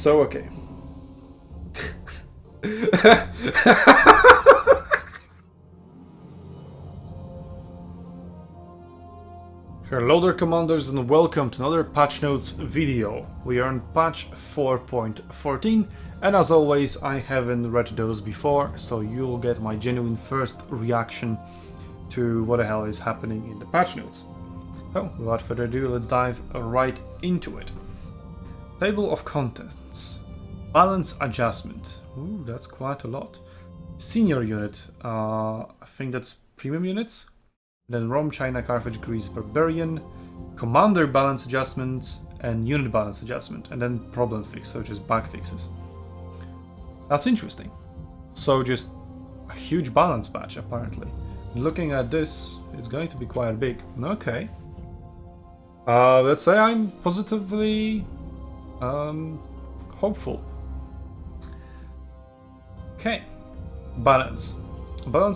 So, okay. Hello there, commanders, and welcome to another patch notes video. We are on patch 4.14, and as always I haven't read those before, so you'll get my genuine first reaction to what the hell is happening in the patch notes. So without further ado, let's dive right into it. Table of contents. Balance adjustment. Ooh, that's quite a lot. Senior unit. I think that's premium units. Then Rome, China, Carthage, Greece, Barbarian. Commander balance adjustment and unit balance adjustment. And then problem fix, so just bug fixes. That's interesting. So just a huge balance patch apparently. Looking at this, it's going to be quite big. Okay. Let's say I'm positively hopeful. Okay. Balance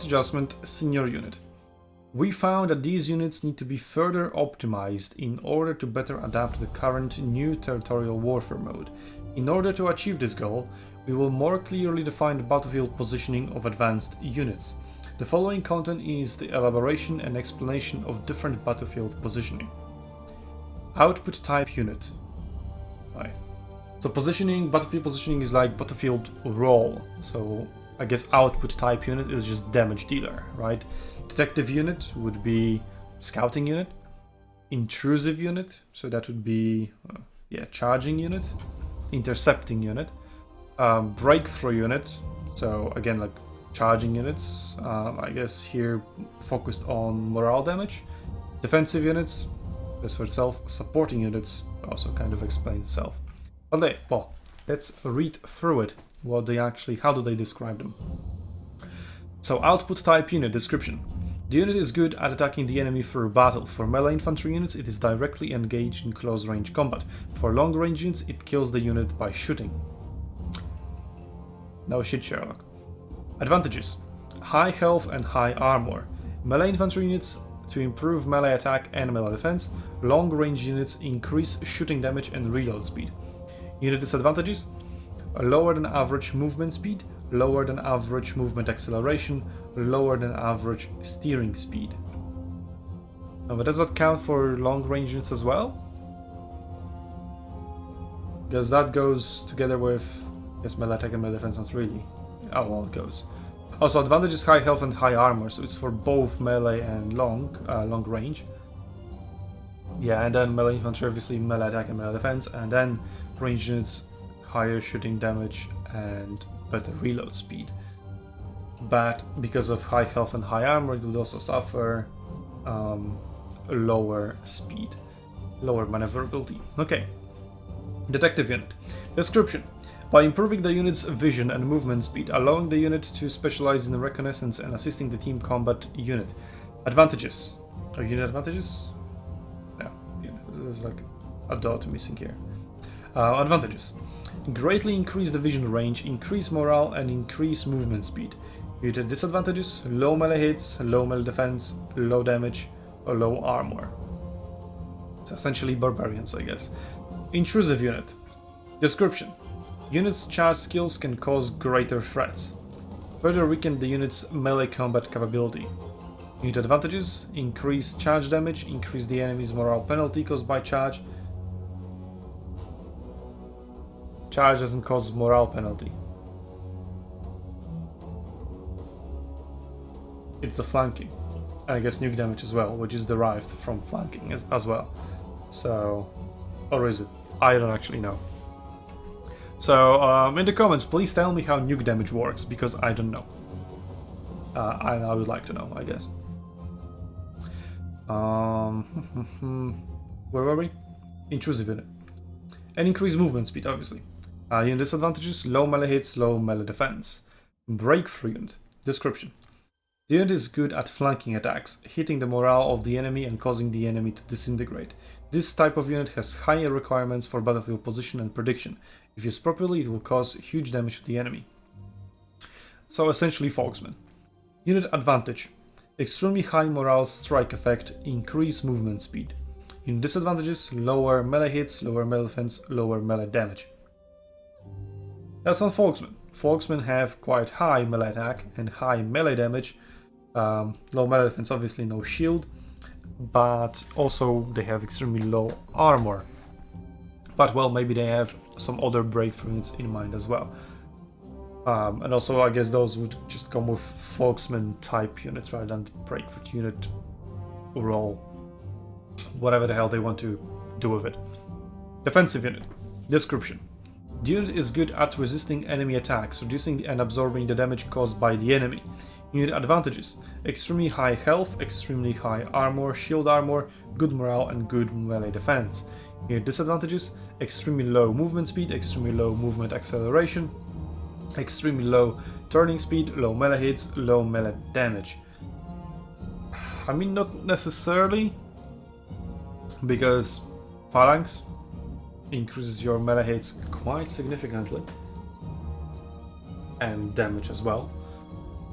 adjustment, senior unit. We found that these units need to be further optimized in order to better adapt to the current new territorial warfare mode. In order to achieve this goal, we will more clearly define the battlefield positioning of advanced units. The following content is the elaboration and explanation of different battlefield positioning. Output type unit. Right. So battlefield positioning is like battlefield role. So I guess output type unit is just damage dealer, right? Detective unit would be scouting unit. Intrusive unit, so that would be charging unit. Intercepting unit. Breakthrough unit, so again like charging units. I guess here focused on morale damage. Defensive units, that's for itself. Supporting units also kind of explains itself. But well, let's read through it. How do they describe them? So output type unit description. The unit is good at attacking the enemy through battle. For melee infantry units, it is directly engaged in close range combat. For long range units, it kills the unit by shooting. No shit, Sherlock. Advantages. High health and high armor. Melee infantry units to improve melee attack and melee defense. Long range units increase shooting damage and reload speed. Unit disadvantages. Lower than average movement speed, lower than average movement acceleration, lower than average steering speed. But does that count for long range units as well? Because that goes together with, yes, melee attack and melee defense, not really. Oh, well, it goes. Also, advantage is high health and high armor, so it's for both melee and long range. Yeah, and then melee infantry, obviously melee attack and melee defense, and then range units, higher shooting damage and better reload speed. But because of high health and high armor, it would also suffer lower speed, lower maneuverability. Okay. Detective unit. Description. By improving the unit's vision and movement speed, allowing the unit to specialize in reconnaissance and assisting the team combat unit. Advantages. Are unit advantages? No. There's like a dot missing here. Advantages. Greatly increase the vision range, increase morale, and increase movement speed. Unit disadvantages: low melee hits, low melee defense, low damage, or low armor. So essentially barbarians, I guess. Intrusive unit. Description. Unit's charge skills can cause greater threats. Further weaken the unit's melee combat capability. Unit advantages: increase charge damage, increase the enemy's morale penalty caused by charge. Charge doesn't cause morale penalty. It's the flanking. And I guess nuke damage as well, which is derived from flanking as well. So, or is it? I don't actually know. So, in the comments, please tell me how nuke damage works, because I don't know. I would like to know, I guess. Where were we? Intrusive unit. And increased movement speed, obviously. Unit disadvantages: low melee hits, low melee defense. Breakthrough unit. Description. The unit is good at flanking attacks, hitting the morale of the enemy and causing the enemy to disintegrate. This type of unit has higher requirements for battlefield position and prediction. If used properly, it will cause huge damage to the enemy. So essentially Fogsman. Unit advantage. Extremely high morale strike effect, increase movement speed. Unit disadvantages: lower melee hits, lower melee defense, lower melee damage. That's not Folksmen. Folksmen have quite high melee attack and high melee damage. Low melee defense, obviously no shield, but also they have extremely low armor. But well, maybe they have some other breakthrough units in mind as well. And also I guess those would just come with Folksman type units rather than the breakthrough unit role. Whatever the hell they want to do with it. Defensive unit. Description. The unit is good at resisting enemy attacks, reducing and absorbing the damage caused by the enemy. Unit advantages: extremely high health, extremely high armor, shield armor, good morale and good melee defense. Unit disadvantages: extremely low movement speed, extremely low movement acceleration, extremely low turning speed, low melee hits, low melee damage. I mean, not necessarily, because Phalanx increases your melee hits quite significantly, and damage as well,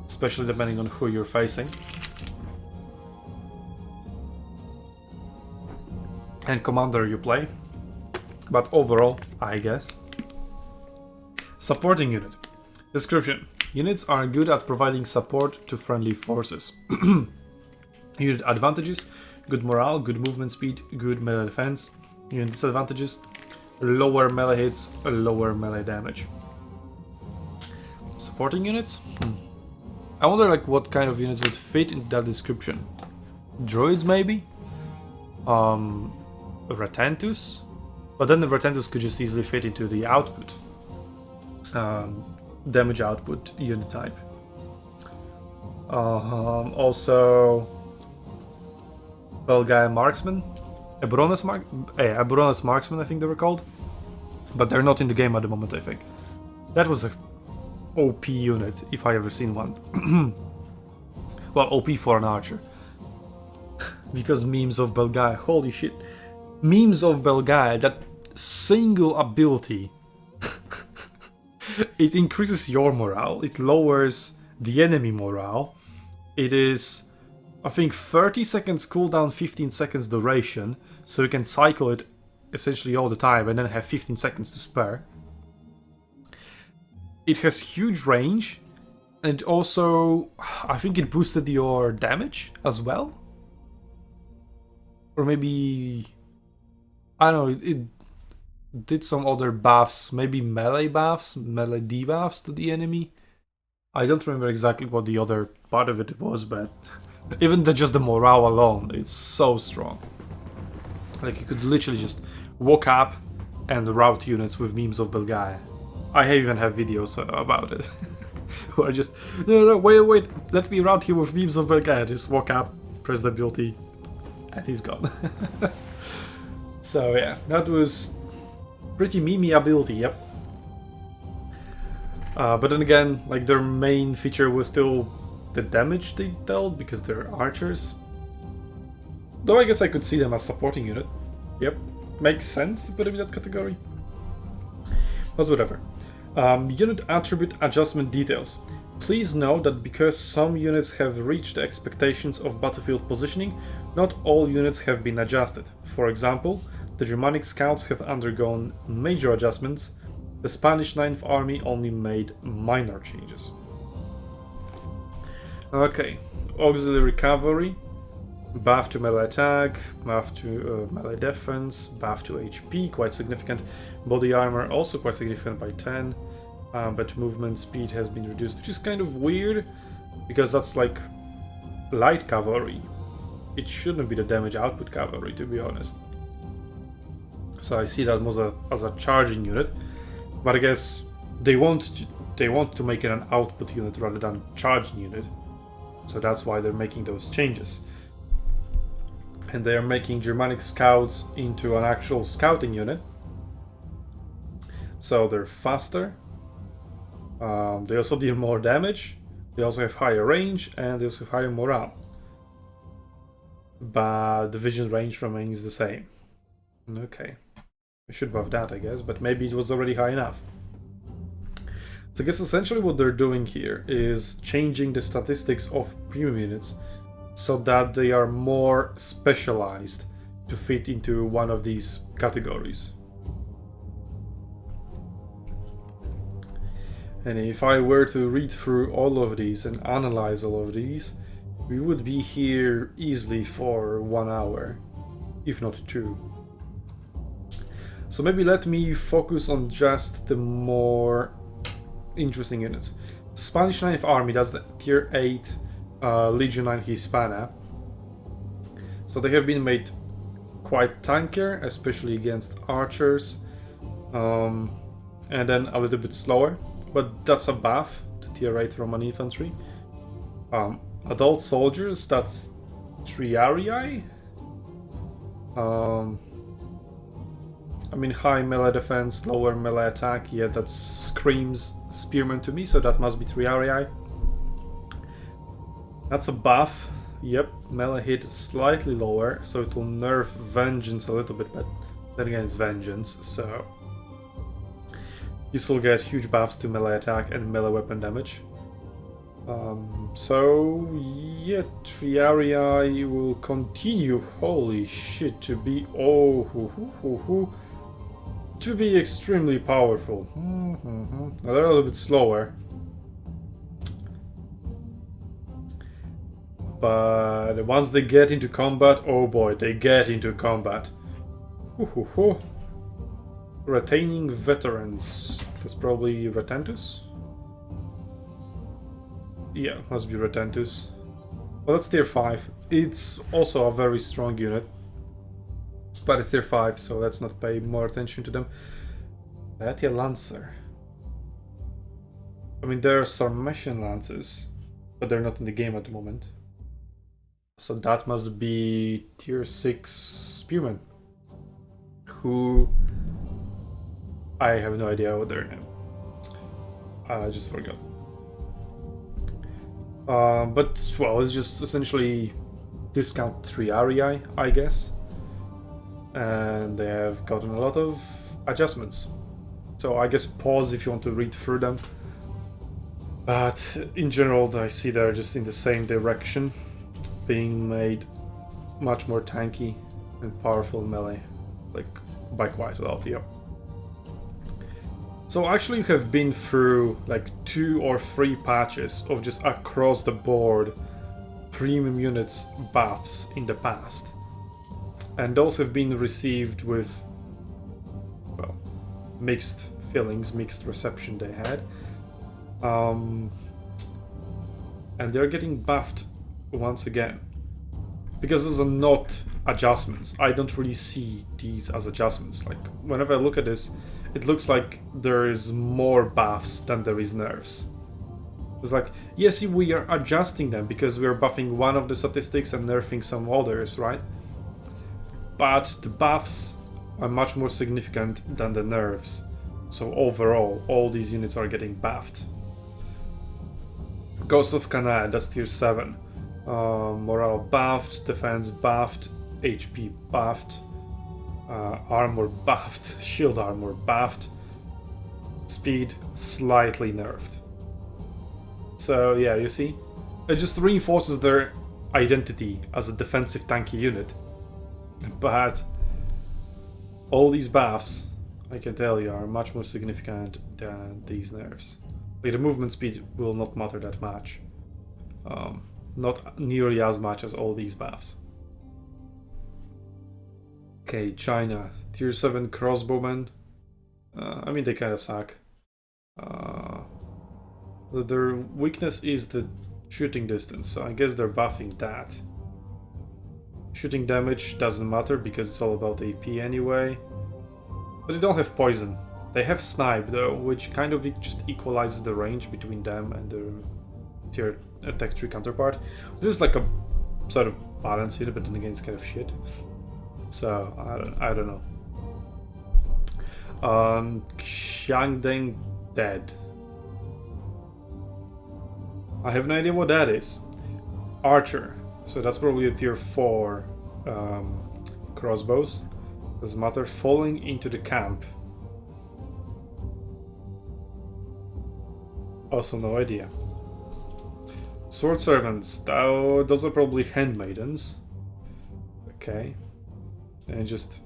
especially depending on who you're facing. And commander you play, but overall, I guess. Supporting unit. Description. Units are good at providing support to friendly forces. Unit advantages: good morale, good movement speed, good melee defense. Unit disadvantages: lower melee hits, lower melee damage. Supporting units? I wonder like what kind of units would fit into that description. Droids maybe? Retentus? But then the Retentus could just easily fit into the output. Damage output unit type. Also Belgaia Marksman. Abronis Marksman, I think they were called. But they're not in the game at the moment, I think. That was a OP unit, if I ever seen one. Well, OP for an archer. Because memes of Belgaia, holy shit. Memes of Belgaia, that single ability. It increases your morale, it lowers the enemy morale. It is, I think, 30 seconds cooldown, 15 seconds duration, so you can cycle it essentially all the time and then have 15 seconds to spare. It has huge range, and also I think it boosted your damage as well. Or maybe, I don't know, it did some other buffs, maybe melee buffs, melee debuffs to the enemy. I don't remember exactly what the other part of it was, but even just the morale alone, it's so strong. Like, you could literally just walk up and route units with memes of Belgaia. I even have videos about it. Where I just, no, wait, let me route you with memes of Belgaia. Just walk up, press the ability, and he's gone. So yeah, that was pretty memey ability, yep. But then again, like, their main feature was still the damage they dealt, because they're archers. Though I guess I could see them as supporting unit. Yep, makes sense to put them in that category. But whatever. Unit attribute adjustment details. Please note that because some units have reached the expectations of battlefield positioning, not all units have been adjusted. For example, the Germanic scouts have undergone major adjustments. The Spanish 9th Army only made minor changes. Okay, auxiliary cavalry. Buff to melee attack, buff to melee defense, buff to HP, quite significant. Body armor also quite significant by 10. But movement speed has been reduced, which is kind of weird, because that's like light cavalry. It shouldn't be the damage output cavalry, to be honest. So I see that more as a charging unit, but I guess they want to make it an output unit rather than charging unit. So that's why they're making those changes. And they are making Germanic scouts into an actual scouting unit. So they're faster. They also deal more damage. They also have higher range, and they also have higher morale. But the vision range remains the same. Okay. I should buff that, I guess, but maybe it was already high enough. So I guess essentially what they're doing here is changing the statistics of premium units so that they are more specialized to fit into one of these categories. And if I were to read through all of these and analyze all of these, we would be here easily for 1 hour, if not 2. So maybe let me focus on just the more interesting units. So Spanish 9th Army, that's the Tier 8 Legion 9 Hispana. So they have been made quite tankier, especially against archers, and then a little bit slower. But that's a buff to Tier 8 Roman infantry. Adult soldiers, that's Triarii. I mean, high melee defense, lower melee attack. Yeah, that screams spearmen to me, so that must be Triarii. That's a buff. Yep, melee hit slightly lower, so it will nerf Vengeance a little bit, but then again it's Vengeance, so you still get huge buffs to melee attack and melee weapon damage. So yeah, Triarii will continue, holy shit, to be to be extremely powerful. They're a little bit slower, but once they get into combat, oh boy, they get into combat. Retaining veterans. That's probably Retentus. Yeah, must be Retentus. Well, that's Tier 5. It's also a very strong unit, but it's Tier 5, so let's not pay more attention to them. Betia Lancer. I mean, there are Sarmatian Lances, but they're not in the game at the moment. So that must be Tier 6 Spearmen, who I have no idea what their name. I just forgot. But well, it's just essentially discount Triarii, I guess, and they have gotten a lot of adjustments. So I guess pause if you want to read through them. But in general, I see they're just in the same direction, being made much more tanky and powerful melee, like by quite a lot, yeah. So actually you have been through like 2 or 3 patches of just across the board premium units buffs in the past. And those have been received with, well, mixed feelings, mixed reception they had. And they're getting buffed once again. Because those are not adjustments. I don't really see these as adjustments. Like, whenever I look at this, it looks like there is more buffs than there is nerfs. It's like, yes, we are adjusting them because we are buffing one of the statistics and nerfing some others, right? But the buffs are much more significant than the nerfs. So overall, all these units are getting buffed. Ghost of Canaan, that's Tier 7. Morale buffed, defense buffed, HP buffed. Armor buffed, shield armor buffed, speed slightly nerfed. So yeah, you see, it just reinforces their identity as a defensive tanky unit. But all these buffs, I can tell you, are much more significant than these nerfs. Like, the movement speed will not matter that much, not nearly as much as all these buffs. Okay, China, Tier 7 crossbowmen. I mean, they kind of suck. Their weakness is the shooting distance, so I guess they're buffing that. Shooting damage doesn't matter because it's all about AP anyway. But they don't have poison. They have snipe though, which kind of just equalizes the range between them and their Tier Tech 3 counterpart. This is like a sort of balance here, but then again it's kind of shit. So I don't know. Xiangdeng dead. I have no idea what that is. Archer. So that's probably a Tier 4 crossbows. Doesn't matter. Falling into the camp. Also no idea. Sword servants. Those are probably handmaidens. Okay. And just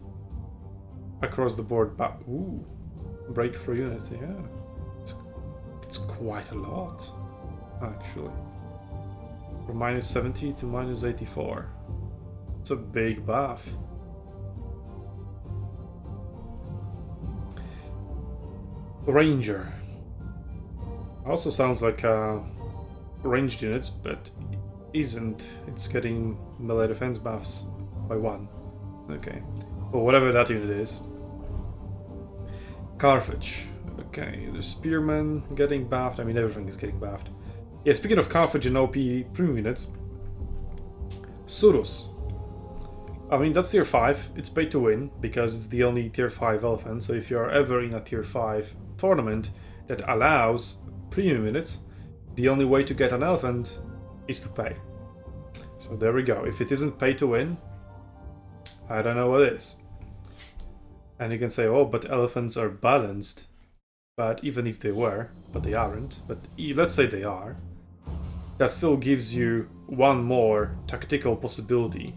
across the board, ooh, breakthrough unit, yeah. It's It's quite a lot, actually. From minus 70 to minus 84. It's a big buff. Ranger. Also sounds like ranged units, but isn't. It's getting melee defense buffs by 1. Okay. Well, whatever that unit is. Carthage. Okay, the Spearman getting buffed. I mean, everything is getting buffed. Yeah, speaking of Carthage and OP premium units, Surus. I mean, that's tier 5. It's pay to win because it's the only tier 5 elephant. So if you are ever in a tier 5 tournament that allows premium units, the only way to get an elephant is to pay. So there we go. If it isn't pay to win, I don't know what is. And you can say, oh, but elephants are balanced. But even if they were, but they aren't, but let's say they are, that still gives you one more tactical possibility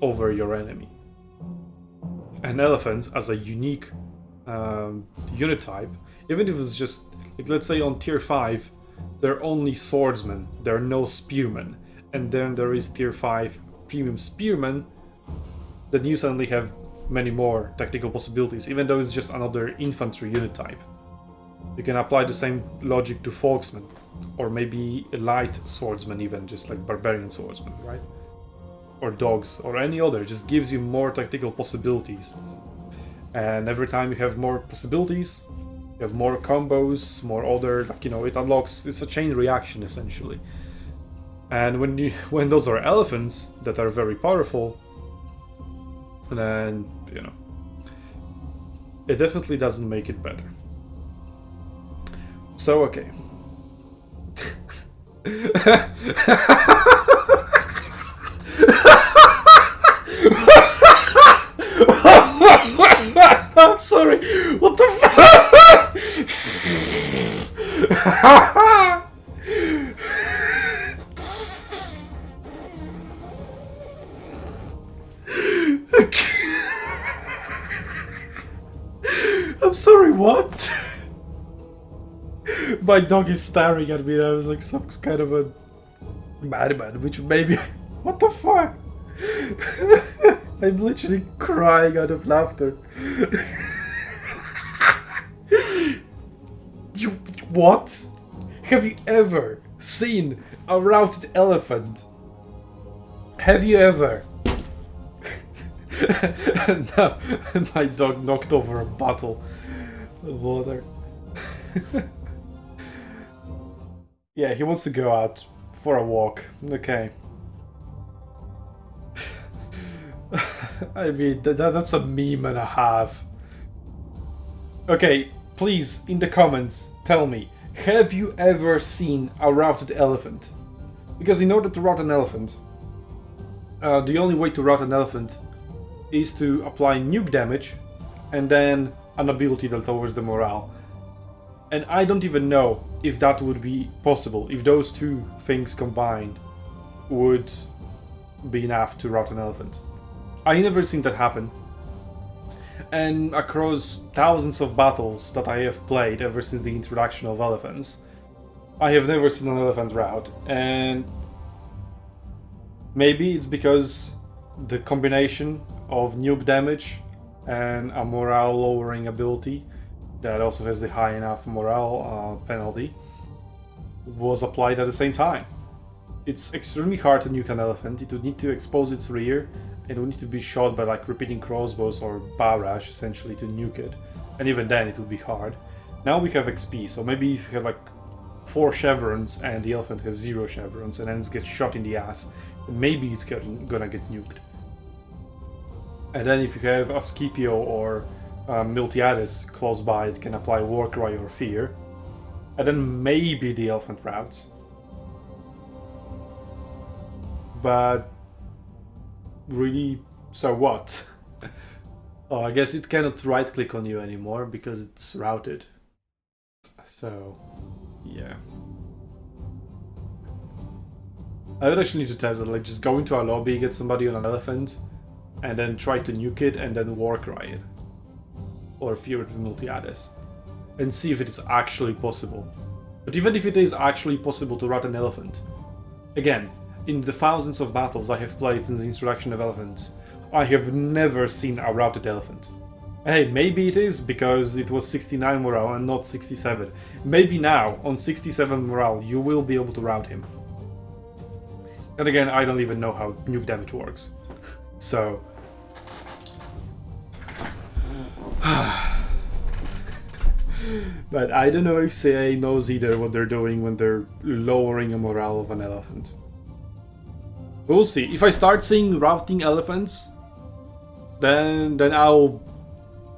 over your enemy. And elephants, as a unique unit type, even if it's just, like, let's say on tier 5, they're only swordsmen, there are no spearmen, and then there is tier 5 premium spearmen, then you suddenly have many more tactical possibilities, even though it's just another infantry unit type. You can apply the same logic to folksmen, or maybe a light swordsman even, just like barbarian swordsman, right? Or dogs, or any other, just gives you more tactical possibilities. And every time you have more possibilities, you have more combos, more other, like, you know, it unlocks, it's a chain reaction essentially. And when those are elephants that are very powerful, then, you know, it definitely doesn't make it better. So, okay. I'm sorry. What the fuck? I'm sorry, what? My dog is staring at me and I was like some kind of a madman, which maybe... What the fuck? I'm literally crying out of laughter. You... What? Have you ever seen a routed elephant? Have you ever? And now my dog knocked over a bottle of water. Yeah, he wants to go out for a walk. Okay. I mean, that's a meme and a half. Okay, please, in the comments, tell me, have you ever seen a routed elephant? Because in order to rout an elephant, the only way to rout an elephant is to apply nuke damage and then an ability that lowers the morale. And I don't even know if that would be possible, if those two things combined would be enough to rout an elephant. I never seen that happen. And across thousands of battles that I have played ever since the introduction of elephants, I have never seen an elephant rout. And maybe it's because the combination of nuke damage and a morale lowering ability that also has the high enough morale penalty was applied at the same time. It's extremely hard to nuke an elephant. It would need to expose its rear, and it would need to be shot by like repeating crossbows or barrage essentially to nuke it. And even then it would be hard. Now we have XP, so maybe if you have like 4 chevrons and the elephant has 0 chevrons and then it gets shot in the ass, maybe it's gonna get nuked. And then if you have a Scipio or Miltiades close by, it can apply Warcry or Fear. And then maybe the elephant routes. But really, so what? Oh, I guess it cannot right click on you anymore because it's routed. So, yeah. I would actually need to test it, like just go into a lobby, get somebody on an elephant, and then try to nuke it and then Warcry it. Or Fear it with Miltiades. And see if it is actually possible. But even if it is actually possible to route an elephant, again, in the thousands of battles I have played since the introduction of elephants, I have never seen a routed elephant. Hey, maybe it is because it was 69 morale and not 67. Maybe now, on 67 morale, you will be able to route him. And again, I don't even know how nuke damage works. So... But I don't know if CA knows either what they're doing when they're lowering a morale of an elephant. We'll see. If I start seeing routing elephants, then I'll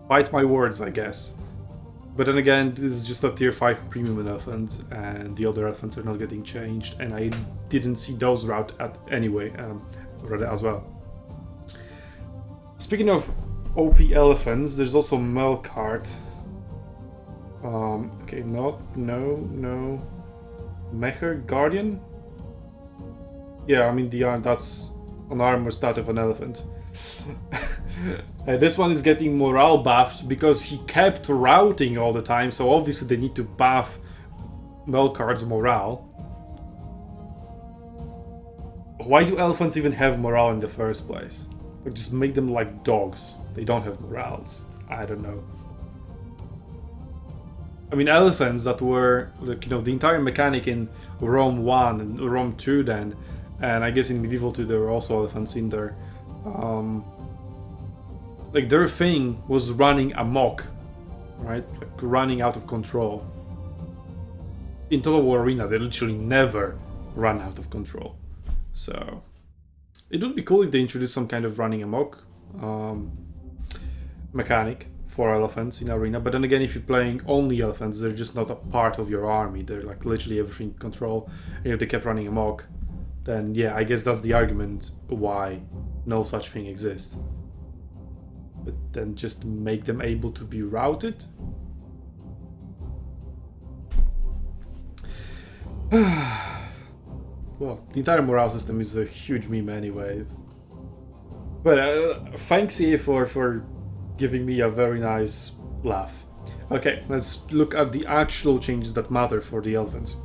bite my words, I guess. But then again, this is just a tier 5 premium elephant, and the other elephants are not getting changed, and I didn't see those route at anyway, as well. Speaking of OP elephants, there's also Melkart. Okay, no. Mecher Guardian? Yeah, I mean, that's an armor stat of an elephant. This one is getting morale buffed because he kept routing all the time, so obviously they need to buff Melkart's morale. Why do elephants even have morale in the first place? Like, just make them like dogs. They don't have morale. I don't know. I mean, elephants that were, like, you know, the entire mechanic in Rome 1 and Rome 2 then, and I guess in Medieval 2 there were also elephants in there. Like, their thing was running amok, right? Like, running out of control. In Total War Arena, they literally never run out of control. So, it would be cool if they introduced some kind of running amok mechanic for elephants in Arena. But then again, if you're playing only elephants, they're just not a part of your army. They're like literally everything in control. And if they kept running amok, then yeah, I guess that's the argument why no such thing exists. But then just make them able to be routed? Well, the entire morale system is a huge meme anyway. But thanks EA for giving me a very nice laugh. Okay, let's look at the actual changes that matter for the elephants.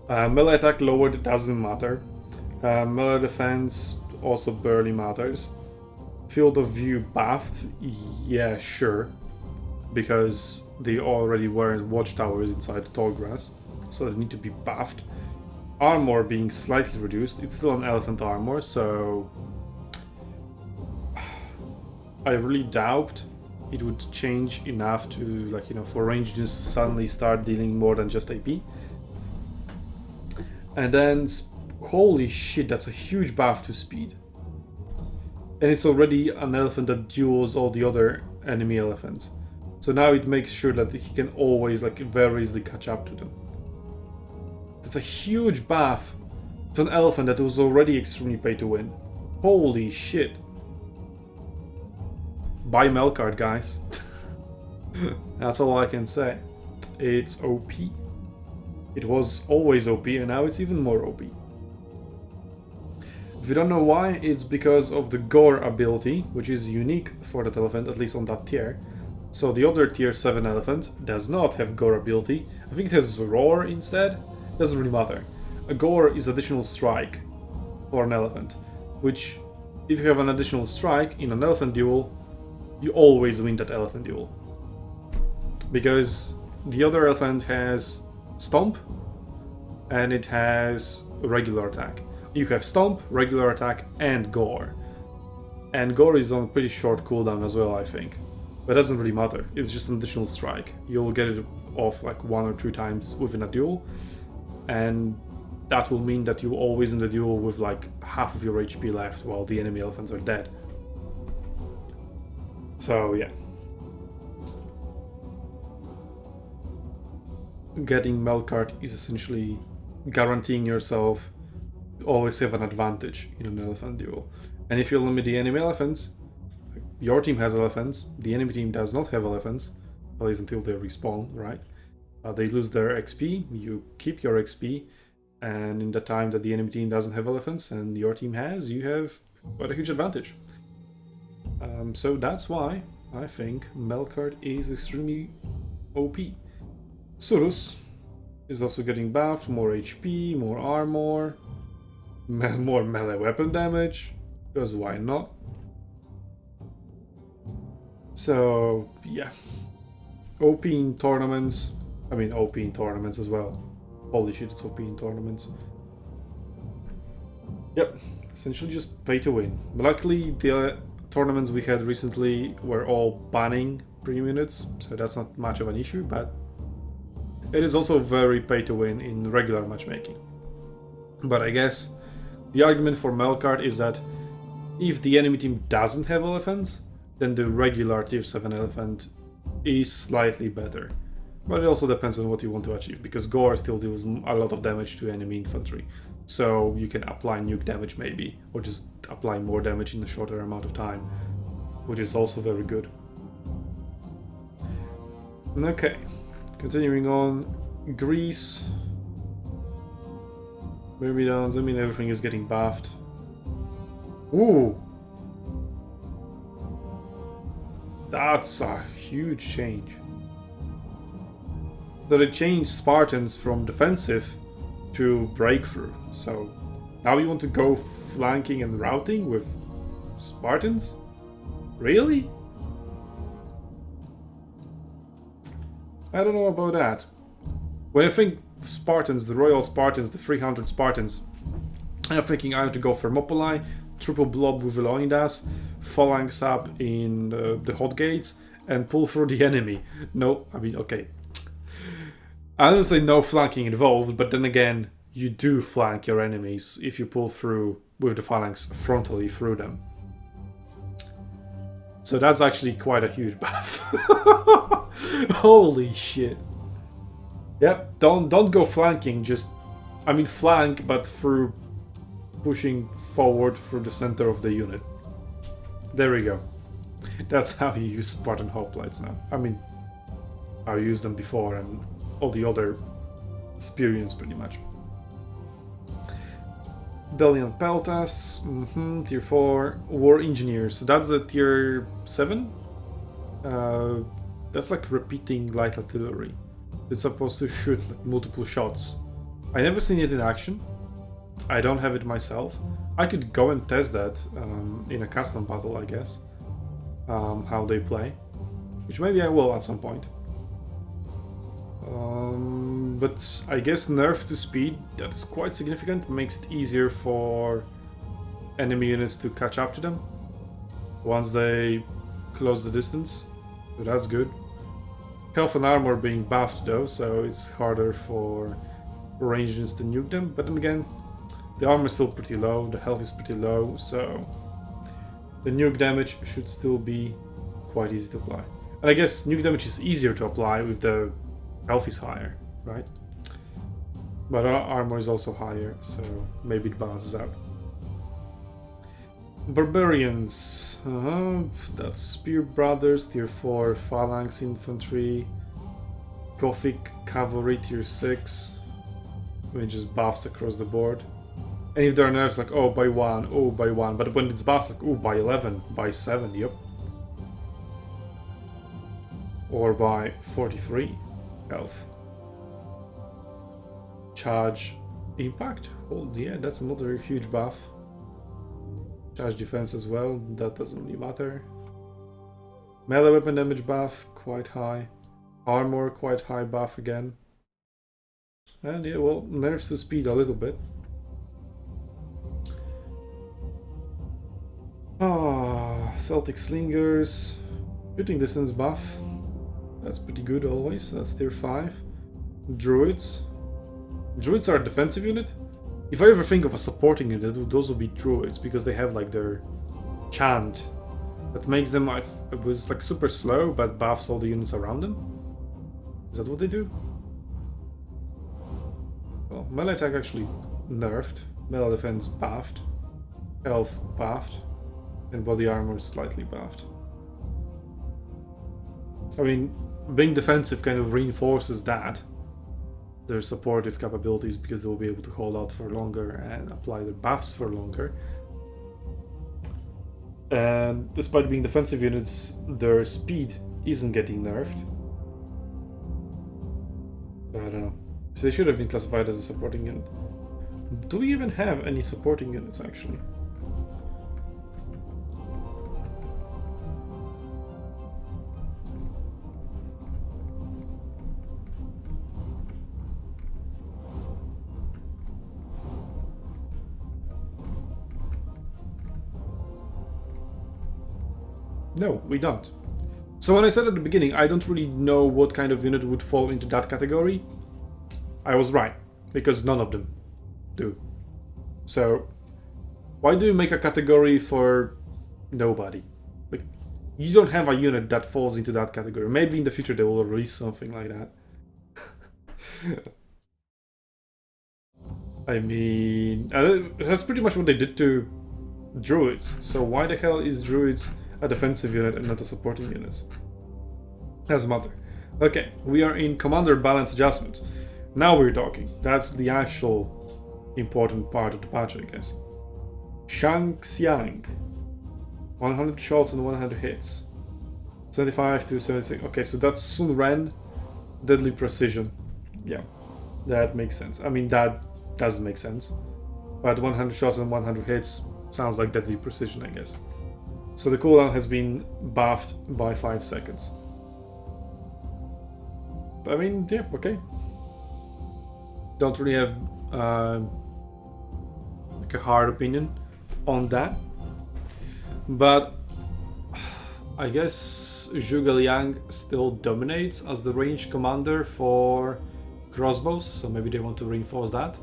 Melee attack lowered doesn't matter. Melee defense also barely matters. Field of view buffed? Yeah, sure. Because they already weren't watchtowers inside the tall grass, so they need to be buffed. Armor being slightly reduced. It's still an elephant armor, so I really doubt it would change enough to, like, you know, for ranged units to suddenly start dealing more than just AP. And then, holy shit, that's a huge buff to speed. And it's already an elephant that duels all the other enemy elephants. So now it makes sure that he can always, like, very easily catch up to them. That's a huge buff to an elephant that was already extremely pay to win. Holy shit. Buy Melkart, guys. That's all I can say. It's OP. It was always OP, and now it's even more OP. If you don't know why, it's because of the Gore ability, which is unique for that elephant, at least on that tier. So the other tier 7 elephant does not have Gore ability. I think it has Roar instead. Doesn't really matter. A Gore is additional strike for an elephant, which, if you have an additional strike in an elephant duel, you always win that elephant duel. Because the other elephant has Stomp, and it has regular attack. You have Stomp, regular attack, and Gore. And Gore is on a pretty short cooldown as well, I think. But it doesn't really matter, it's just an additional strike. You'll get it off like 1 or 2 times within a duel, and that will mean that you're always in the duel with like half of your HP left while the enemy elephants are dead. So yeah. Getting Melkart is essentially guaranteeing yourself to always have an advantage in an elephant duel. And if you limit the enemy elephants, your team has elephants, the enemy team does not have elephants, at least until they respawn, right? They lose their XP, you keep your XP, and in the time that the enemy team doesn't have elephants and your team has, you have quite a huge advantage. So that's why I think Melkart is extremely OP. Surus, is also getting buffed, more HP, more armor, more melee weapon damage, because why not? So, yeah. OP in tournaments. I mean, OP in tournaments as well. Holy shit, it's OP in tournaments. Yep, essentially just pay to win. But luckily, the tournaments we had recently were all banning premium units, so that's not much of an issue, but it is also very pay to win in regular matchmaking. But I guess the argument for Melkart is that if the enemy team doesn't have elephants, then the regular tier 7 elephant is slightly better. But it also depends on what you want to achieve, because Gore still deals a lot of damage to enemy infantry. So you can apply nuke damage maybe, or just apply more damage in a shorter amount of time, which is also very good. Okay, continuing on, Greece. Myrmidons, I mean everything is getting buffed. Ooh! That's a huge change. So they changed Spartans from defensive to breakthrough. So now you want to go flanking and routing with Spartans? Really? I don't know about that. When I think Spartans, the Royal Spartans, the 300 Spartans, I'm thinking I have to go Thermopylae, triple blob with Leonidas, phalanx up in the hot gates, and pull through the enemy. No, I mean, okay. I don't say no flanking involved, but then again, you do flank your enemies if you pull through with the phalanx frontally through them. So that's actually quite a huge buff. Holy shit. Yep, don't go flanking, just, I mean flank, but through pushing forward through the center of the unit. There we go. That's how you use Spartan hoplites now. I mean, I used them before and all the other spear units pretty much. Delian Peltas, tier 4, War Engineers. So that's the tier 7. That's like repeating light artillery. It's supposed to shoot like multiple shots. I never seen it in action. I don't have it myself. I could go and test that in a custom battle, I guess. How they play. Which maybe I will at some point. But I guess nerf to speed, that's quite significant, makes it easier for enemy units to catch up to them once they close the distance, so that's good. Health and armor being buffed though, so it's harder for ranged units to nuke them, but then again, the armor is still pretty low, the health is pretty low, so the nuke damage should still be quite easy to apply. And I guess nuke damage is easier to apply with the health is higher, right? But our armor is also higher, so maybe it balances out. Barbarians, that's Spear Brothers, tier 4, Phalanx Infantry, Gothic Cavalry, tier 6, which just buffs across the board. And if there are nerfs like, oh by 1, oh by 1, but when it's buffs like, oh by 11, by 7, yep. Or by 43 health. Charge impact? Oh yeah, that's another huge buff. Charge defense as well, that doesn't really matter. Melee weapon damage buff, quite high. Armor, quite high buff again. And yeah, well, nerfs to speed a little bit. Celtic Slingers. Shooting distance buff. That's pretty good always, that's tier 5. Druids. Druids are a defensive unit. If I ever think of a supporting unit, those would be druids, because they have like their chant that makes them, it was like super slow, but buffs all the units around them. Is that what they do? Well, melee attack actually nerfed, melee defense buffed, health buffed, and body armor slightly buffed. I mean, being defensive kind of reinforces that. Their supportive capabilities, because they'll be able to hold out for longer and apply their buffs for longer. And despite being defensive units, their speed isn't getting nerfed. I don't know. So they should have been classified as a supporting unit. Do we even have any supporting units, actually? No, we don't. So when I said at the beginning, I don't really know what kind of unit would fall into that category, I was right, because none of them do. So why do you make a category for nobody? Like, you don't have a unit that falls into that category. Maybe in the future they will release something like that. I mean, that's pretty much what they did to druids. So why the hell is druids a defensive unit and not a supporting unit? Doesn't matter. Okay, we are in commander balance adjustment. Now we're talking. That's the actual important part of the patch, I guess. Shang Xiang. 100 shots and 100 hits. 75 to 76. Okay, so that's Sun Ren. Deadly precision. Yeah, that makes sense. I mean, that doesn't make sense. But 100 shots and 100 hits sounds like deadly precision, I guess. So the cooldown has been buffed by 5 seconds. I mean, yeah, okay. Don't really have like a hard opinion on that. But I guess Zhuge Liang still dominates as the ranged commander for crossbows, so maybe they want to reinforce that.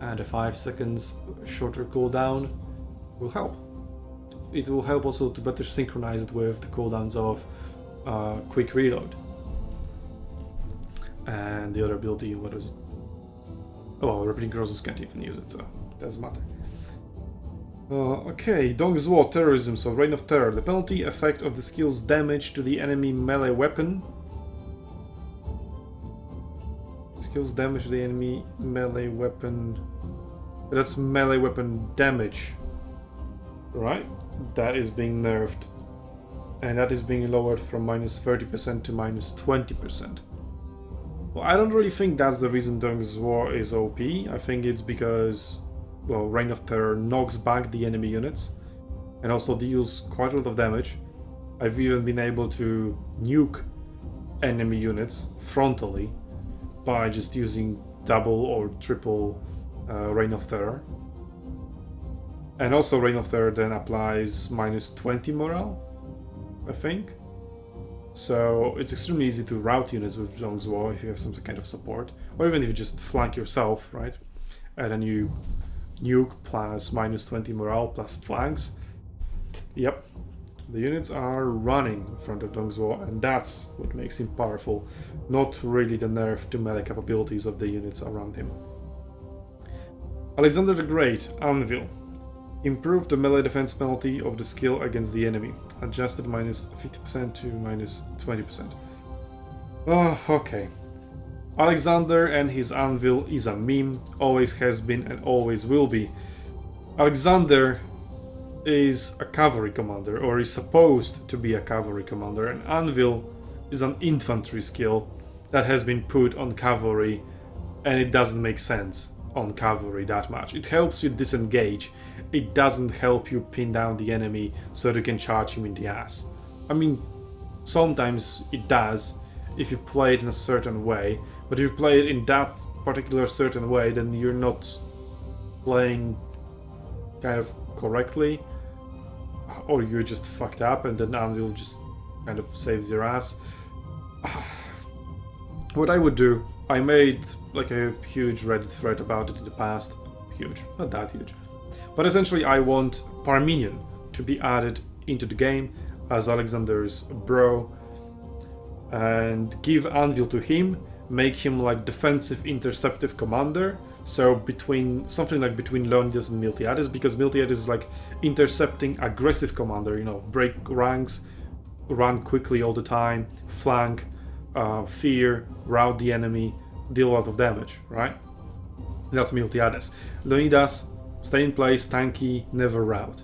And a 5 seconds shorter cooldown will help. It will help also to better synchronize it with the cooldowns of quick reload. And the other ability, what is it? Oh, repeating crossbows can't even use it, so it doesn't matter. Okay, Dongzhuo Terrorism, so Reign of Terror. The penalty effect of the skill's damage to the enemy melee weapon. Skills damage to the enemy melee weapon. That's melee weapon damage. Right? That is being nerfed. And that is being lowered from minus 30% to minus 20%. Well, I don't really think that's the reason Dongzhuo is OP. I think it's because, well, Reign of Terror knocks back the enemy units and also deals quite a lot of damage. I've even been able to nuke enemy units frontally by just using double or triple Reign of Terror. And also Reign of Terror then applies minus 20 morale, I think. So it's extremely easy to route units with Dongzhuo if you have some kind of support. Or even if you just flank yourself, right? And then you nuke plus minus 20 morale plus flanks. Yep. The units are running in front of Dongzhuo, and that's what makes him powerful. Not really the nerf to melee capabilities of the units around him. Alexander the Great, Anvil. Improved the melee defense penalty of the skill against the enemy. Adjusted minus 50% to minus 20%. Oh, okay. Alexander and his anvil is a meme. Always has been and always will be. Alexander is a cavalry commander, or is supposed to be a cavalry commander, and anvil is an infantry skill that has been put on cavalry, and it doesn't make sense on cavalry that much. It helps you disengage. It doesn't help you pin down the enemy so that you can charge him in the ass. I mean, sometimes it does if you play it in a certain way, but if you play it in that particular certain way, then you're not playing kind of correctly, or you're just fucked up and then Anvil just kind of saves your ass. What I would do, I made like a huge Reddit thread about it in the past. Huge, not that huge. But essentially I want Parmenion to be added into the game as Alexander's bro, and give Anvil to him, make him like defensive interceptive commander, so between something like between Leonidas and Miltiades, because Miltiades is like intercepting aggressive commander, you know, break ranks, run quickly all the time, flank, fear, rout the enemy, deal a lot of damage, right? That's Miltiades. Leonidas, stay in place, tanky, never rout.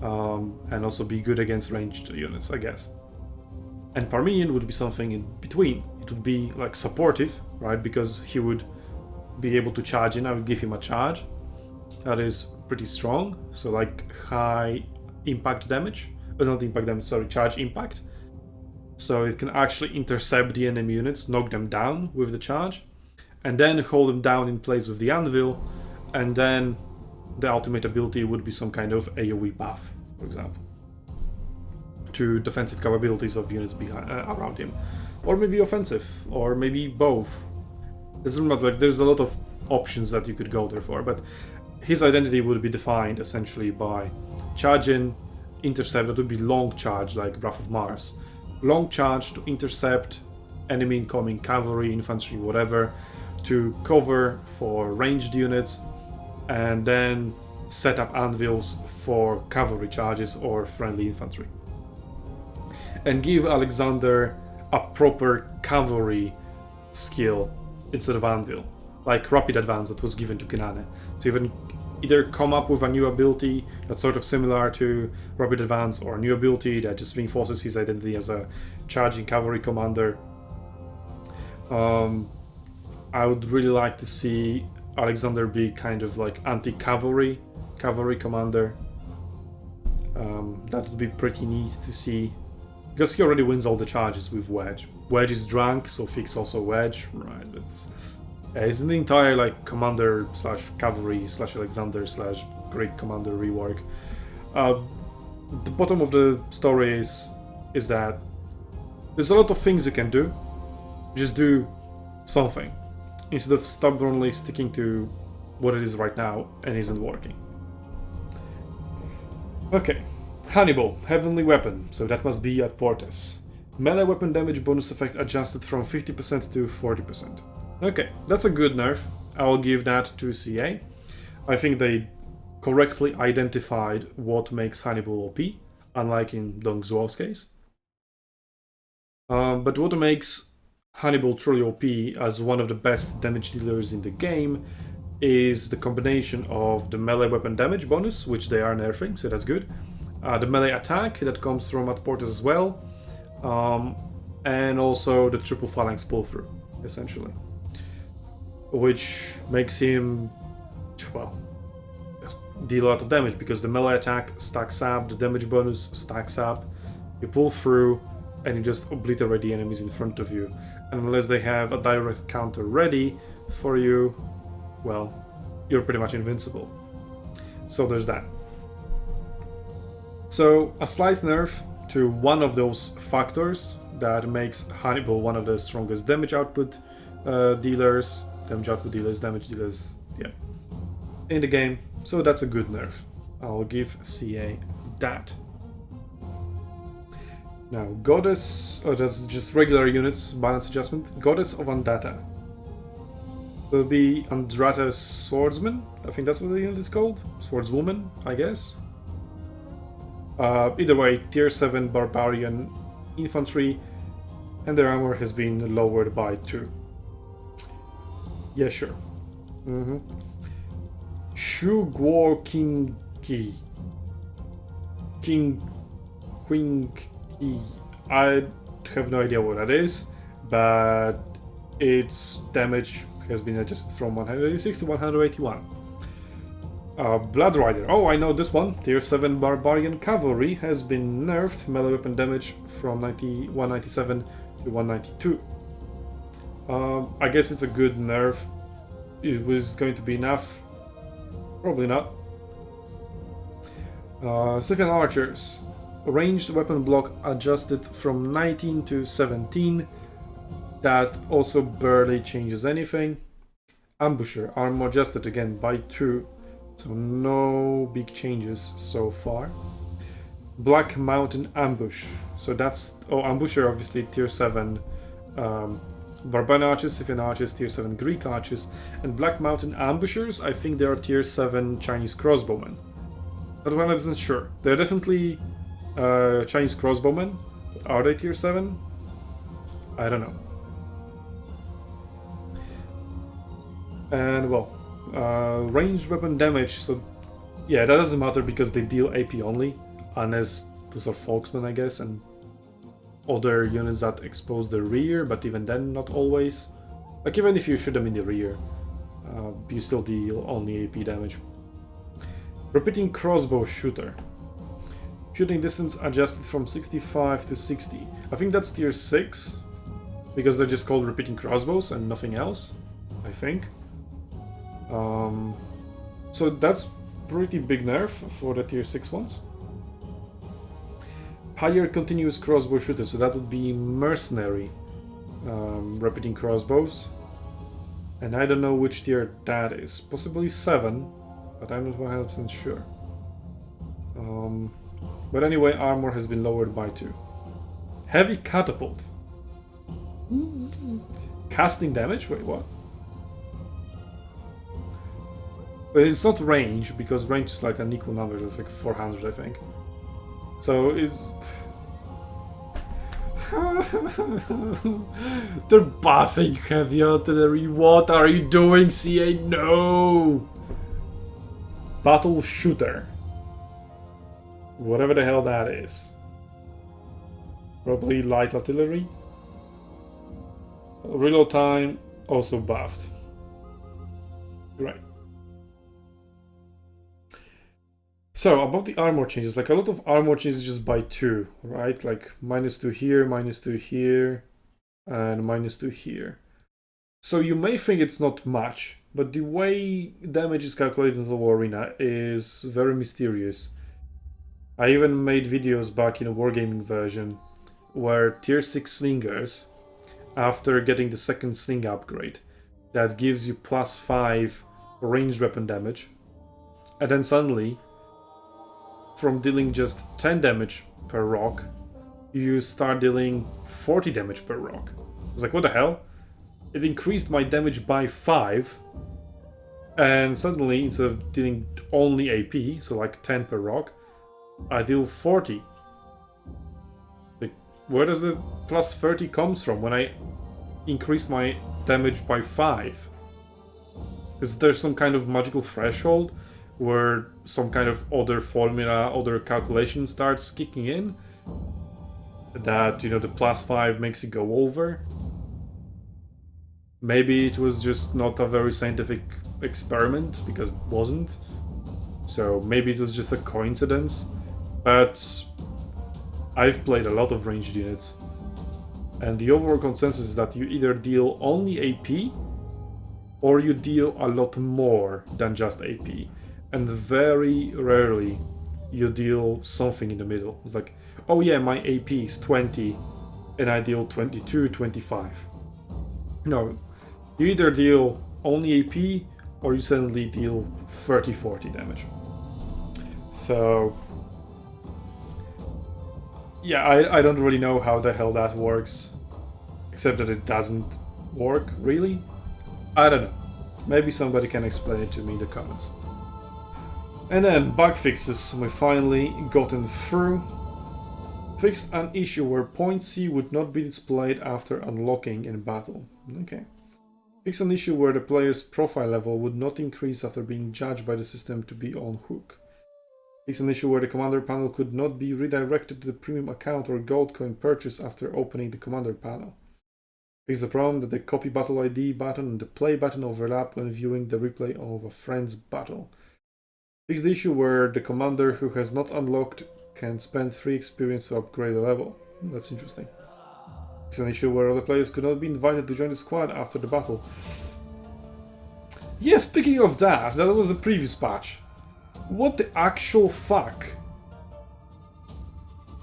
And also be good against ranged units, I guess. And Parmenion would be something in between. it would be like supportive, right? Because he would be able to charge in. I would give him a charge that is pretty strong, so like high impact damage, not impact damage, sorry, charge impact. So it can actually intercept the enemy units, knock them down with the charge, and then hold them down in place with the anvil, and then the ultimate ability would be some kind of AoE buff, for example, to defensive capabilities of units behind, around him, or maybe offensive, or maybe both. Doesn't matter. Like, there's a lot of options that you could go there for, but his identity would be defined essentially by charge in, intercept. That would be long charge, like Wrath of Mars. Long charge to intercept enemy incoming cavalry, infantry, whatever, to cover for ranged units, and then set up anvils for cavalry charges or friendly infantry. And give Alexander a proper cavalry skill instead of anvil, like rapid advance that was given to Kinane. So even either come up with a new ability that's sort of similar to rapid advance, or a new ability that just reinforces his identity as a charging cavalry commander. I would really like to see Alexander be kind of like anti-cavalry commander. That would be pretty neat to see, because he already wins all the charges with Wedge. Wedge is drunk, so fix also Wedge, right? It's an entire like commander slash cavalry slash Alexander slash Greek commander rework. The bottom of the story is that there's a lot of things you can do. Just do something instead of stubbornly sticking to what it is right now and isn't working. Okay, Hannibal, heavenly weapon, so that must be at Portes. Melee weapon damage bonus effect adjusted from 50% to 40%. Okay, that's a good nerf. I'll give that to CA. I think they correctly identified what makes Hannibal OP, unlike in Dong Zhuo's case. But what makes Hannibal truly OP as one of the best damage dealers in the game is the combination of the melee weapon damage bonus, which they are nerfing, so that's good. The melee attack that comes from at Portes as well, and also the triple phalanx pull through, essentially, which makes him, well, just deal a lot of damage because the melee attack stacks up, the damage bonus stacks up, you pull through, and you just obliterate the enemies in front of you. And unless they have a direct counter ready for you, well, you're pretty much invincible. So there's that. So a slight nerf to one of those factors that makes Hannibal one of the strongest damage output dealers, damage dealers, yeah, in the game. So that's a good nerf. I'll give CA that. Now, Goddess, that's just regular units, balance adjustment. Goddess of Andata will be Andrata's Swordsman. I think that's what the unit is called. Swordswoman, I guess. Either way, tier 7 Barbarian Infantry, and their armor has been lowered by 2. Yeah, sure. Shuguo Qingqi. I have no idea what that is, but its damage has been adjusted from 186 to 181. Blood Rider. Oh, I know this one. Tier 7 Barbarian Cavalry has been nerfed. Melee weapon damage from 197 to 192. I guess it's a good nerf. It was going to be enough. Probably not. Scythian Archers. Ranged weapon block adjusted from 19 to 17. That also barely changes anything. Ambusher, armor adjusted again by 2. So no big changes so far. Black Mountain Ambush. So that's... Oh, Ambusher obviously tier 7 Barbarian Archers, Scythian Archers, tier 7 Greek Archers. And Black Mountain Ambushers, I think they are tier 7 Chinese Crossbowmen. Not 100% sure. They're definitely Chinese Crossbowmen. But are they tier 7? I don't know. And well, ranged weapon damage, so yeah, that doesn't matter because they deal AP only, unless those are Folksmen, I guess, and other units that expose the rear, but even then not always. Like even if you shoot them in the rear, you still deal only AP damage. Repeating crossbow shooter. Shooting distance adjusted from 65 to 60. I think that's tier 6, because they're just called repeating crossbows and nothing else, I think. So that's pretty big nerf for the tier 6 ones. Higher continuous crossbow shooter, so that would be mercenary repeating crossbows. And I don't know which tier that is. Possibly 7, but I'm not 100% sure. But anyway, armor has been lowered by 2. Heavy catapult. Casting damage? Wait, what? But it's not range, because range is like an equal number. It's like 400, I think. So it's... They're buffing heavy artillery. What are you doing, CA? No! Battle shooter. Whatever the hell that is. Probably light artillery. Reload time also buffed. Right. So, about the armor changes, like a lot of armor changes just by 2, right? Like -2 here, -2 here, and -2 here. So you may think it's not much, but the way damage is calculated in the War Arena is very mysterious. I even made videos back in a Wargaming version where tier 6 slingers, after getting the second sling upgrade, that gives you +5 ranged weapon damage, and then suddenly, from dealing just 10 damage per rock, you start dealing 40 damage per rock. I was like, what the hell? It increased my damage by 5, and suddenly, instead of dealing only AP, so like 10 per rock, I deal 40. Like, where does the +30 comes from when I increased my damage by 5? Is there some kind of magical threshold where some kind of other formula, other calculation starts kicking in? That, you know, the +5 makes it go over? Maybe it was just not a very scientific experiment, because it wasn't. So maybe it was just a coincidence. But I've played a lot of ranged units, and the overall consensus is that you either deal only AP, or you deal a lot more than just AP. And very rarely you deal something in the middle. It's like, oh yeah, my AP is 20, and I deal 22, 25. No, you either deal only AP, or you suddenly deal 30, 40 damage. So... yeah, I don't really know how the hell that works, except that it doesn't work, really? I don't know. Maybe somebody can explain it to me in the comments. And then bug fixes we finally gotten through. Fixed an issue where point C would not be displayed after unlocking in battle. Okay. Fixed an issue where the player's profile level would not increase after being judged by the system to be on hook. Fixed an issue where the commander panel could not be redirected to the premium account or gold coin purchase after opening the commander panel. Fixed the problem that the copy battle ID button and the play button overlap when viewing the replay of a friend's battle. Fixed the issue where the commander who has not unlocked can spend 3 experience to upgrade a level. That's interesting. Fixed an issue where other players could not be invited to join the squad after the battle. Yeah, speaking of that, that was the previous patch. What the actual fuck?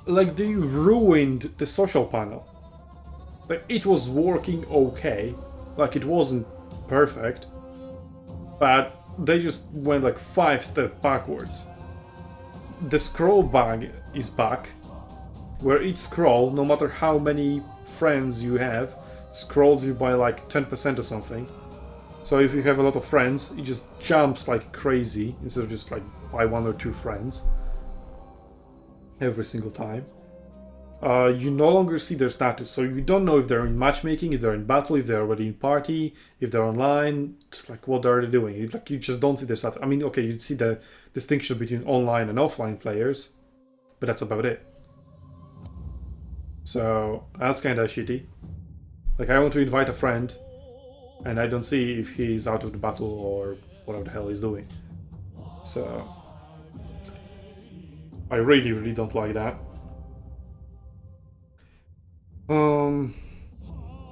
Like, they ruined the social panel. Like, it was working okay. Like, it wasn't perfect. But they just went like 5 steps backwards. The scroll bug is back, where each scroll, no matter how many friends you have, scrolls you by like 10% or something. So if you have a lot of friends, it just jumps like crazy, instead of just like by 1 or 2 friends every single time. You no longer see their status, so you don't know if they're in matchmaking, if they're in battle, if they're already in party, if they're online, like what are they doing? Like, you just don't see their status. I mean, okay, you'd see the distinction between online and offline players, but that's about it. So that's kind of shitty. Like, I want to invite a friend, and I don't see if he's out of the battle or whatever the hell he's doing. So I really, really don't like that.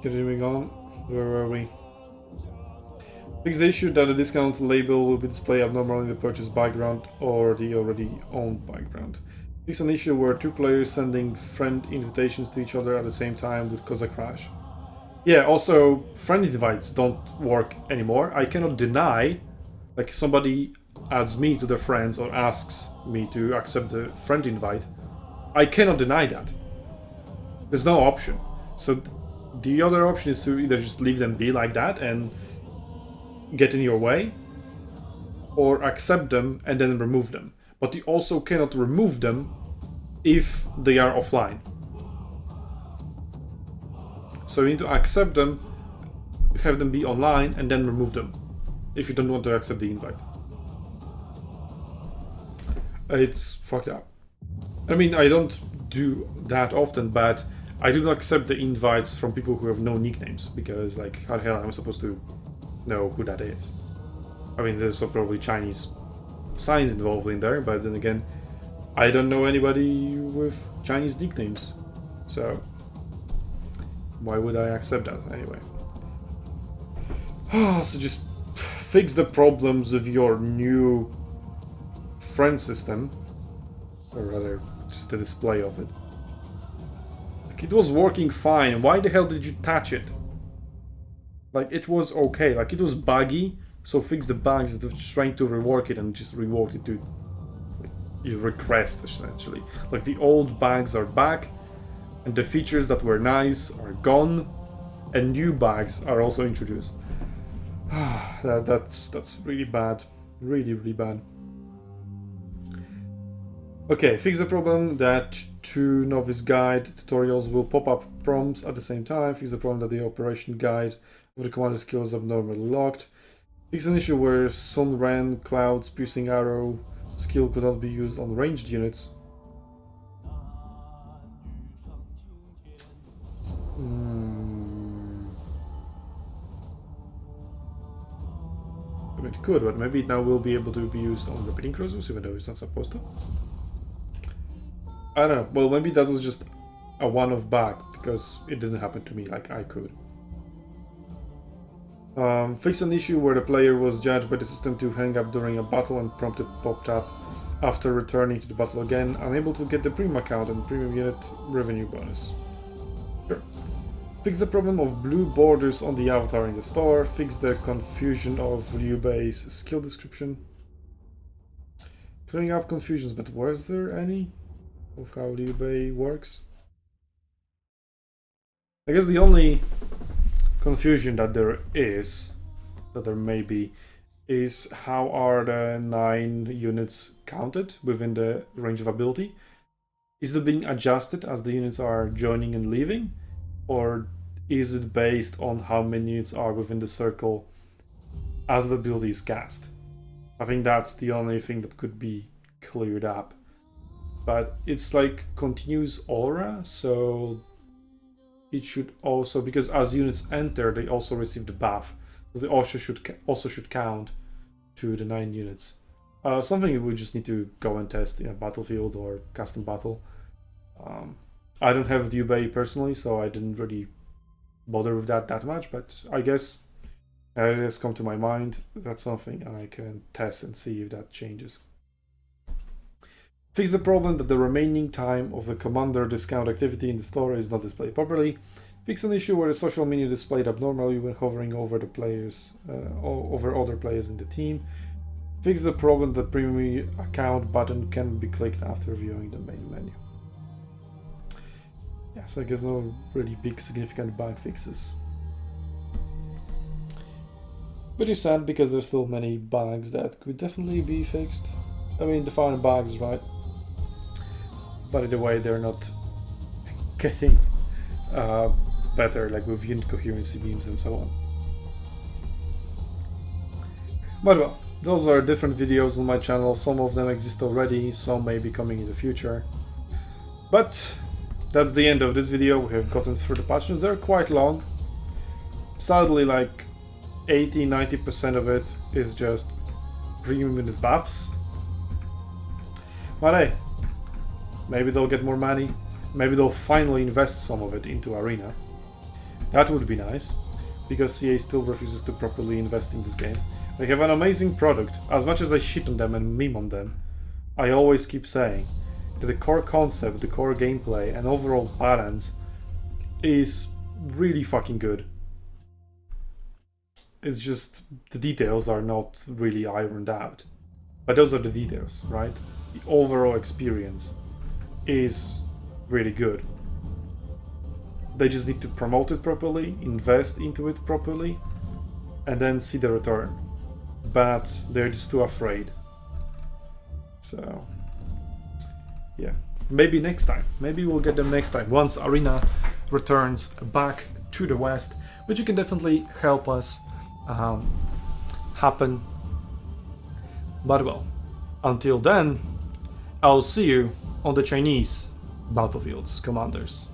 Continuing on, where were we? Fix the issue that the discount label will be displayed abnormally in the purchase background or the already owned background. Fix an issue where two players sending friend invitations to each other at the same time would cause a crash. Yeah, also, friend invites don't work anymore. I cannot deny, like, somebody adds me to their friends or asks me to accept the friend invite. I cannot deny that. There's no option. So the other option is to either just leave them be like that and get in your way, or accept them and then remove them. But you also cannot remove them if they are offline. So you need to accept them, have them be online, and then remove them if you don't want to accept the invite. It's fucked up. I mean, I don't do that often, but I do not accept the invites from people who have no nicknames, because, like, how the hell am I supposed to know who that is? I mean, there's probably Chinese signs involved in there, but then again, I don't know anybody with Chinese nicknames, so why would I accept that anyway? So just fix the problems of your new friend system, or rather, just the display of it. Like, it was working fine. Why the hell did you touch it? Like, it was okay. Like, it was buggy, so fix the bugs instead of just trying to rework it and just rework it to your request, essentially. Like, the old bugs are back, and the features that were nice are gone, and new bugs are also introduced. That's really bad. Really, really bad. Okay, fix the problem that two novice guide tutorials will pop up prompts at the same time. Fix the problem that the operation guide of the commander skill is abnormally locked. Fix an issue where Sun Ran Cloud's piercing arrow skill could not be used on ranged units. I mean, it could, but maybe it now will be able to be used on repeating cruisers, even though it's not supposed to. I don't know. Well, maybe that was just a one-off bug, because it didn't happen to me like I could. Fix an issue where the player was judged by the system to hang up during a battle and prompted popped up after returning to the battle again, unable to get the premium account and premium unit revenue bonus. Sure. Fix the problem of blue borders on the avatar in the store. Fix the confusion of Liu Bei's skill description. Clearing up confusions, but was there any of how Liu Bei works? I guess the only confusion that there may be, is how are the 9 units counted within the range of ability? Is it being adjusted as the units are joining and leaving? Or is it based on how many units are within the circle as the ability is cast? I think that's the only thing that could be cleared up. But it's like continuous aura, so it should also, because as units enter, they also receive the buff. So they also should count to the 9 units. Something we just need to go and test in a battlefield or custom battle. I don't have Liu Bei personally, so I didn't really bother with that much, but I guess it has come to my mind. That's something I can test and see if that changes. Fix the problem that the remaining time of the commander discount activity in the store is not displayed properly. Fix an issue where the social menu displayed abnormally when hovering over the players, over other players in the team. Fix the problem that premium account button can be clicked after viewing the main menu. Yeah, so I guess no really big significant bug fixes. Which is sad because there's still many bugs that could definitely be fixed. I mean, defining bugs, right? But either way, they're not getting better, like with unit coherency beams and so on. But well, those are different videos on my channel. Some of them exist already, some may be coming in the future. But that's the end of this video. We have gotten through the patch notes. They're quite long. Sadly, like 80-90% of it is just premium unit buffs. But hey, maybe they'll get more money. Maybe they'll finally invest some of it into Arena. That would be nice, because CA still refuses to properly invest in this game. They have an amazing product. As much as I shit on them and meme on them, I always keep saying that the core concept, the core gameplay, and overall balance is really fucking good. It's just the details are not really ironed out. But those are the details, right? The overall experience is really good. They just need to promote it properly, invest into it properly, and then see the return. But they're just too afraid. So, yeah. Maybe next time. Maybe we'll get them next time, once Arena returns back to the West, which you can definitely help us happen. But well, until then, I'll see you on the Chinese battlefields, Commanders.